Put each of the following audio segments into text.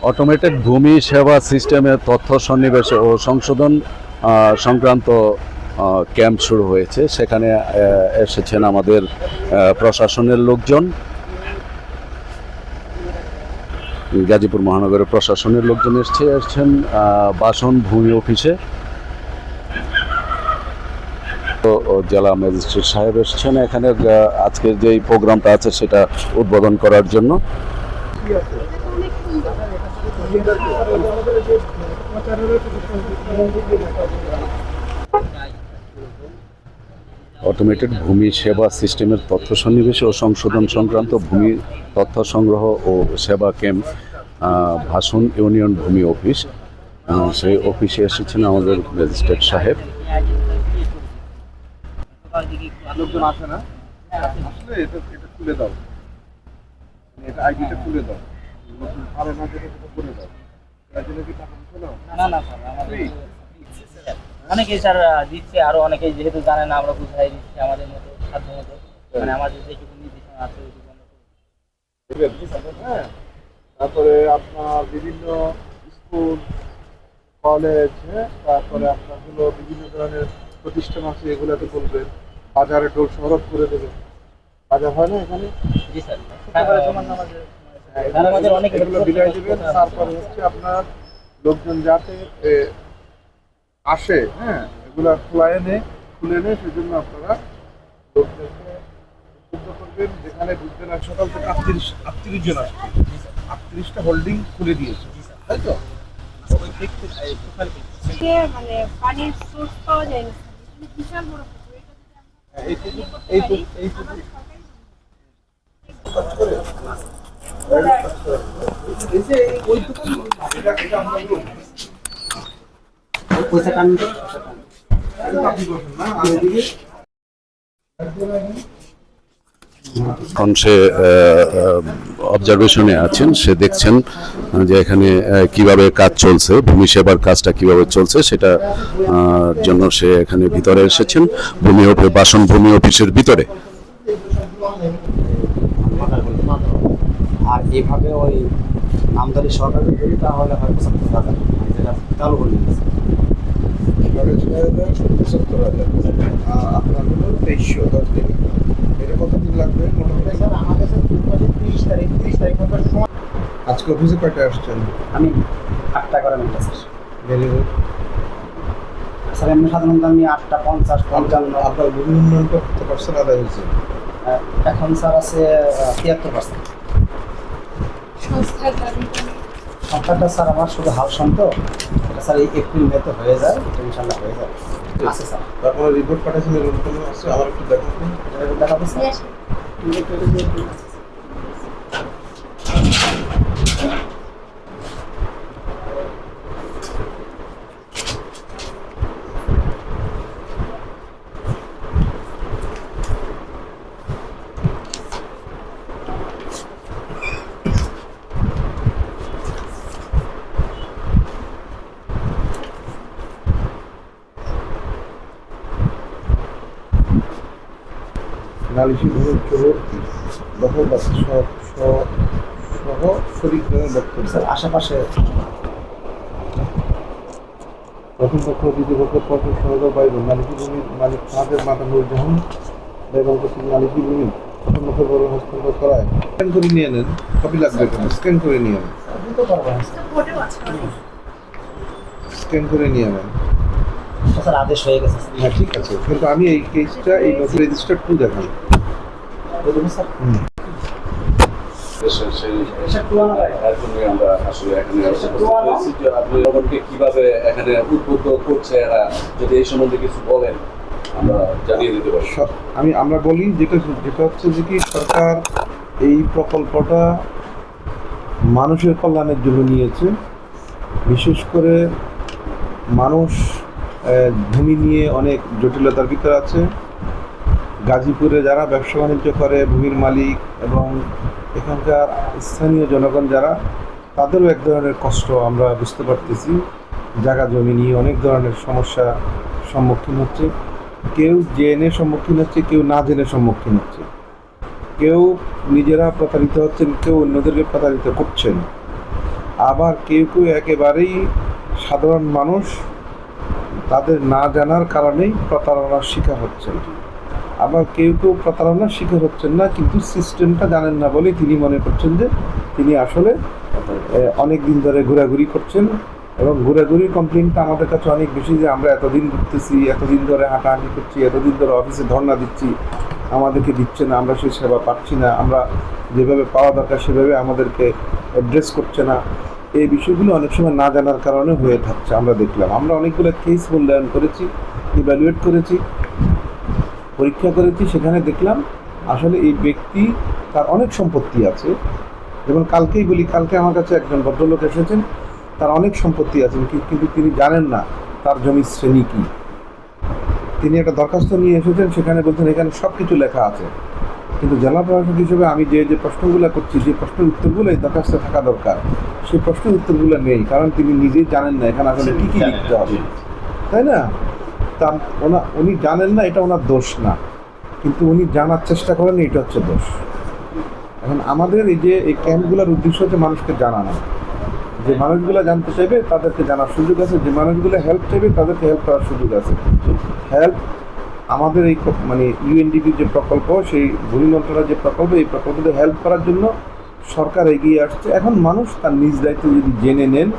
Automated ভূমি সেবা সিস্টেমের তথ্য সন্নিবেশ ও সংশোধন সংক্রান্ত ক্যাম্প শুরু হয়েছে। সেখানে এসেছেন আমাদের প্রশাসনের লোকজন, গাজীপুর মহানগরের প্রশাসনের লোকজন এসেছেন বাসন ভূমি অফিসে। তো জেলা ম্যাজিস্ট্রেট সাহেব এসেছেন এখানে আজকের যে প্রোগ্রামটা আছে সেটা উদ্বোধন করার জন্য। অটোমেটেড ভূমি সেবা সিস্টেমের তথ্য সন্নিবেশ ও সংশোধন সংক্রান্ত ভূমি তথ্য সংগ্রহ ও সেবা ক্যাম্প ভাষণ ইউনিয়ন ভূমি অফিস, সেই অফিসে এসেছেন আমাদের ম্যাজিস্ট্রেট সাহেব। লোকজন আসে না, আসলে এটা খুলে দাও, এটা আইডিটা খুলে দাও, নতুন পারে না যেটা সেটা করে দাও। এর জন্য কি টাকা দিচ্ছ না? না স্যার, আমাদের অনেকেই স্যার দিচ্ছে, আরো অনেকেই যেহেতু জানে না আমরা বুঝাই দিচ্ছি আমাদের মতো সাধ্য মতো, মানে আমাদের যেটুকু নির্দেশনা আছে ওইটুকু আমরা করি। হ্যাঁ, তারপরে আপনার বিভিন্ন স্কুল কলেজ, হ্যাঁ, তারপরে আপনার হলো বিভিন্ন ধরনের প্রতিষ্ঠান আছে, এগুলোতে বলবেন। বাজারে টোল শহরত করে দেবে, বাজার হয় না এখানে? জি স্যার, এগুলো বিলাই দেবেন। তারপরে হচ্ছে আপনার লোকজন যাতে আসে, হ্যাঁ, এগুলা খুলে এনে সেজন্য আপনারা লোকজনকে উদ্বুদ্ধ করবেন। যেখানে বুঝবেন আজ সকাল থেকে 38 জন আসছে, 38টা হোল্ডিং খুলে দিয়েছে, তাই তো? মানে পানির সোর্স পাওয়া যায় না, বিশাল বড় এখন সে অবজারভেশনে আছেন, সে দেখছেন যে এখানে কিভাবে কাজ চলছে, ভূমি সেবার কাজটা কিভাবে চলছে সেটা জন্য সে এখানে ভিতরে এসেছেন, বাসন ভূমি অফিসের ভিতরে। আর এভাবে ওই আমদানি সরকারের যদি তাহলে হয়তো 70,000 যেটা চালু করে দিয়েছে, এবারে 70,000 আপনার হলো 2310 দিন। এটা কতদিন লাগবে মোটামুটি? স্যার আমার কাছে 30 তারিখ সময়। আজকে অফিসে কয়টায় আসছেন? আমি 8টা করে minute sir. Very good. Sir এমনি সাধারণত আমি 8:50 55। আপনার ভূমি উন্নয়নটা কত পার্সেন্ট আদায় হয়েছে? এখন স্যার আছে 73%। সংখ্যাটা স্যার আমার শুধু হাল সন্ত, এটা স্যার এই এপ্রিল মেতে হয়ে যায়, এটা ইনশাল্লাহ হয়ে যাবে। আছে স্যার, তারপরে রিপোর্ট পাঠাচ্ছেন, এরকম কোনো আছে? আমার একটু দেখুন, এটা দেখাবো স্যার। নালিশি ভূমির চৌহদ্দি দখলদার সহ শরিকদের বক্তব্য। স্যার আশেপাশে প্রথম পক্ষ দ্বিতীয় পক্ষ প্রথম সহযোগ পাইবেন। নালিশি ভূমির মালিক ফাহাদের মাতানুর জাহান বেগম কর্তৃক নালিশি ভূমি প্রথম পক্ষের বড় হস্তান্তর করায় স্ক্যান করে নিয়ে নেন। কপি লাগবে কেন? স্ক্যান করে নিয়ে নেন, দিতে পারবো না স্ক্যান করে নিয়ে নেন। স্যার, আদেশ হয়ে গেছে স্যার। হ্যাঁ ঠিক আছে, কিন্তু আমি এই কেসটা এই নতুন রেজিস্টার টু দেখাই। বলুন স্যার। আমরা আসলে এখানে আপনি কিভাবে এখানে উদ্বুদ্ধ করছে এরা, যদি এই সম্বন্ধে কিছু বলেন আমরা জানিয়ে দিতে পারি। আমরা বলি যেটা হচ্ছে যে কি সরকার এই প্রকল্পটা মানুষের কল্যাণের জন্য নিয়েছে। বিশেষ করে মানুষ ভূমি নিয়ে অনেক জটিলতার ভিতরে আছে। গাজীপুরে যারা ব্যবসা বাণিজ্য করে, ভূমির মালিক এবং এখানকার স্থানীয় জনগণ যারা, তাদেরও এক ধরনের কষ্ট আমরা বুঝতে পারতেছি। জায়গা জমি নিয়ে অনেক ধরনের সমস্যা সম্মুখীন হচ্ছে। কেউ জেনে সম্মুখীন হচ্ছে, কেউ না জেনে সম্মুখীন হচ্ছে, কেউ নিজেরা প্রতারিত হচ্ছেন, কেউ অন্যদেরকে প্রতারিত করছেন। আবার কেউ কেউ একেবারেই সাধারণ মানুষ তাদের না জানার কারণেই প্রতারণার শিকার হচ্ছেন। আবার কেউ কেউ প্রতারণার শিকার হচ্ছেন না, কিন্তু সিস্টেমটা জানেন না বলে তিনি মনে করছেন যে তিনি আসলে অনেক দিন ধরে ঘোরাঘুরি করছেন, এবং ঘোরাঘুরির কমপ্লেনটা আমাদের কাছে অনেক বেশি, যে আমরা এতদিন ঘুরতেছি, এতদিন ধরে হাঁটাহাঁটি করছি, এতদিন ধরে অফিসে ধর্ণা দিচ্ছি, আমাদেরকে দিচ্ছে না, আমরা সেই সেবা পাচ্ছি না, আমরা যেভাবে পাওয়া দরকার সেভাবে আমাদেরকে অ্যাড্রেস করছে না। এই বিষয়গুলো অনেক সময় না জানার কারণে হয়ে থাকছে। আমরা দেখলাম, আমরা অনেকগুলো কেস মূল্যায়ন করেছি, ইভ্যালুয়েট করেছি, পরীক্ষা করেছি, সেখানে দেখলাম আসলে এই ব্যক্তি তার অনেক সম্পত্তি আছে। যেমন কালকেই বলি, কালকে আমার কাছে একজন ভদ্রলোক এসেছেন, তার অনেক সম্পত্তি আছে, কিন্তু তিনি জানেন না তার জমির শ্রেণী কী। তিনি একটা দরখাস্ত নিয়ে এসেছেন, সেখানে বলছেন এখানে সব কিছু লেখা আছে, কিন্তু জেলা প্রশাসক হিসেবে আমি যে যে প্রশ্নগুলো করছি, যে প্রশ্নের উত্তরগুলো এই দরখাস্তে থাকা দরকার, সেই প্রশ্নের উত্তরগুলো নেই, কারণ তিনি নিজেই জানেন না এখানে আসলে কী কী লিখতে হবে, তাই না? তা উনি জানেন না, এটা ওনার দোষ না, কিন্তু উনি জানার চেষ্টা করেন, এটা হচ্ছে দোষ। এখন আমাদের এই ক্যাম্পগুলোর উদ্দেশ্য হচ্ছে মানুষকে জানানো, যে মানুষগুলো জানতে চাইবে তাদেরকে জানার সুযোগ আছে, যে মানুষগুলো হেল্প চাইবে তাদেরকে হেল্প করার সুযোগ আছে। হেল্প আমাদের এই ইউএনডিপির যে প্রকল্প, সেই ভূমি মন্ত্রণালয়ের যে প্রকল্প, এই প্রকল্পতে হেল্প করার জন্য সরকার এগিয়ে আসছে। এখন মানুষ তার নিজ দায়িত্ব যদি জেনে নেন,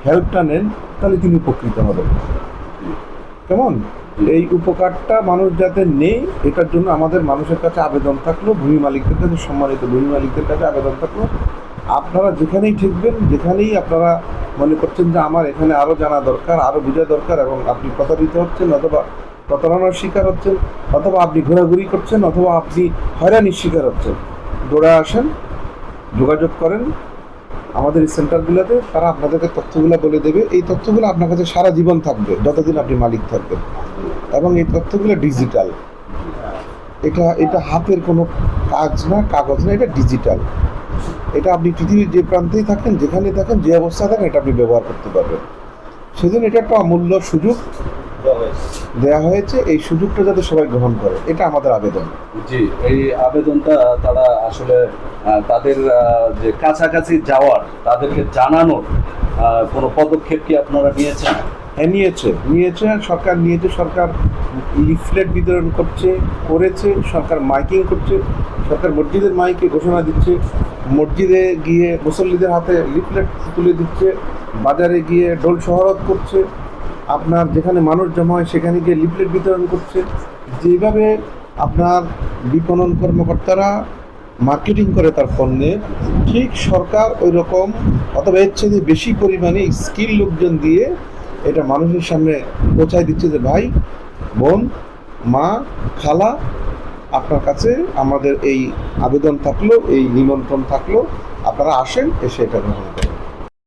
হেল্পটা নেন, তাহলে তিনি উপকৃত হবেন। কেমন? এই উপকারটা মানুষ যাতে নেই, এটার জন্য আমাদের মানুষের কাছে আবেদন থাকলো, ভূমি মালিকদের কাছে, সম্মানিত ভূমি মালিকদের কাছে আবেদন থাকলো, আপনারা যেখানেই ঠেকবেন, যেখানেই আপনারা মনে করছেন যে আমার এখানে আরও জানা দরকার, আরও বোঝা দরকার, এবং আপনি প্রতারিত হচ্ছেন, অথবা প্রতারণার শিকার হচ্ছেন, অথবা আপনি ঘোরাঘুরি করছেন, অথবা আপনি হয়রানির শিকার হচ্ছেন, দৌড়ে আসেন, যোগাযোগ করেন আমাদের এই সেন্টারগুলোতে। তারা আপনাদেরকে তথ্যগুলো বলে দেবে। এই তথ্যগুলো আপনার কাছে সারা জীবন থাকবে, যতদিন আপনি মালিক থাকবেন, এবং এই তথ্যগুলো ডিজিটাল। এটা হাতের কোনো কাজ না, কাগজ না, এটা ডিজিটাল। এটা আপনি পৃথিবীর যে প্রান্তেই থাকেন, যেখানে থাকেন, যে অবস্থায় থাকেন, এটা আপনি ব্যবহার করতে পারবেন। সেজন্য এটা একটা অমূল্য সুযোগ দেওয়া হয়েছে, এই সুযোগটা যাতে সবাই গ্রহণ করে, এটা আমাদের আবেদন। জি, এই আবেদনটা তারা আসলে তাদের যে কাছাকাছি যাওয়ার, তাদেরকে জানানোর কোনো পদক্ষেপ কি আপনারা নিয়েছেন? হ্যাঁ, নিয়েছে সরকার, সরকার লিফলেট বিতরণ করেছে, সরকার মাইকিং করছে, সরকার মসজিদের মাইকে ঘোষণা দিচ্ছে, মসজিদে গিয়ে মুসল্লিদের হাতে লিফলেট তুলে দিচ্ছে, বাজারে গিয়ে ডোল শহরত করছে, আপনার যেখানে মানুষ জমা হয় সেখানে গিয়ে লিফলেট বিতরণ করছে। যেভাবে আপনার বিপণন কর্মকর্তারা মার্কেটিং করে তার পণ্যে, ঠিক সরকার ওই রকম অথবা এর চেয়ে বেশি পরিমাণে স্কিল লোকজন দিয়ে এটা মানুষের সামনে পৌঁছায় দিচ্ছে যে ভাই, বোন, মা, খালা, আপনার কাছে আমাদের এই আবেদন থাকলো, এই নিমন্ত্রণ থাকলো, আপনারা আসেন, এসে এটা গ্রহণ করেন।